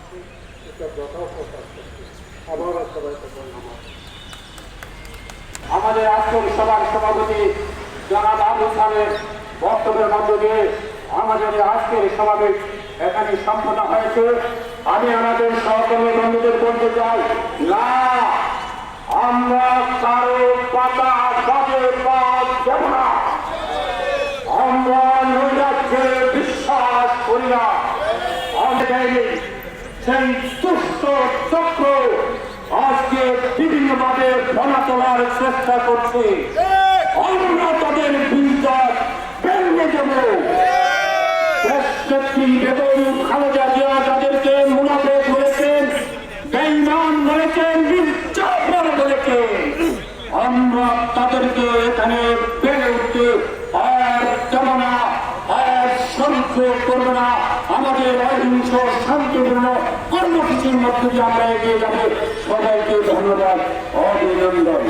করছি, কৃতজ্ঞতাও প্রকাশ করছি। আবারও সবাইকে ধন্যবাদ। আমাদের আজকের সভার সভাপতি জনাব আবু সালের বক্তব্যের মধ্য দিয়ে আমাদের আজকের সমাবেশ এখানে সম্পন্ন হয়েছে। আমি আমাদের সহকর্মী বন্ধুদের বলতে চাই, না, আমরা কারো পাতা কাজে পথ দেব না। আমরা নৈরাজ্যে বিশ্বাস করি না। সেই সুস্থ চক্র আজকে বিভিন্নভাবে ফলা তোলার চেষ্টা করছে। আমরা তাদের বিরুদ্ধে বেরিয়ে দেব। বেগম খালেদা জিয়া তাদেরকে মুনাফেক বলেছেন, বেঈমান বলেছেন, মির্জাফর বলেছেন। আমরা তাদেরকে এখানে বেড়ে উঠতে আর দেব না, আর সংক্ষেপ করবো না। আমাদের অহিংস শান্তিপূর্ণ কর্মসূচির মধ্যে দিয়ে আমরা এগিয়ে যাবো। সবাইকে ধন্যবাদ, অভিনন্দন।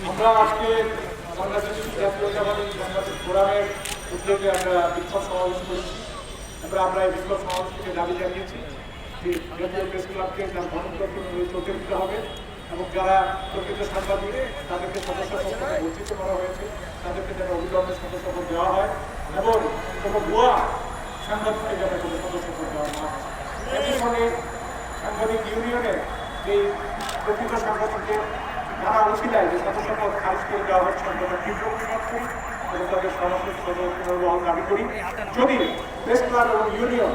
আমরা আজকে বাংলাদেশ জাতীয়তাবাদী ফোরামের উদ্যোগে আমরা বিক্ষোভ সমাবেশ করেছি। আমরা এই বিক্ষোভ সমাবেশ থেকে দাবি জানিয়েছি যে জাতীয় প্রেস ক্লাবকে তার গণতন্ত্র চলতে দিতে হবে এবং যারা প্রকৃত সাংবাদিক তাদেরকে সদস্যপদ থেকে বঞ্চিত করা হয়েছে তাদেরকে যেন অবিলম্বে সদস্যপদ দেওয়া হয় এবং কোনো ভুয়া সাংবাদিককে যেন কোনো সদস্যপদ দেওয়া না হয়। একই সঙ্গে সাংবাদিক ইউনিয়নের এই প্রকৃত সাংবাদিকদের নানা অসুবিধায় যে সদস্যপদ খারিজ করে দেওয়া হচ্ছে আমরা তীব্র প্রতিবাদ করি এবং তাদের সরাসরি পুনর্বহাল দাবি করি। যদি প্রেস ক্লাব এবং ইউনিয়ন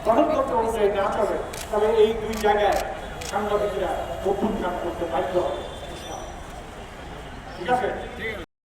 গণতন্ত্র অনুযায়ী না চলে তবে এই দুই জায়গায় সাংবাদিকরা অভ্যুত্থান করতে বাধ্য হবে। ঠিক আছে।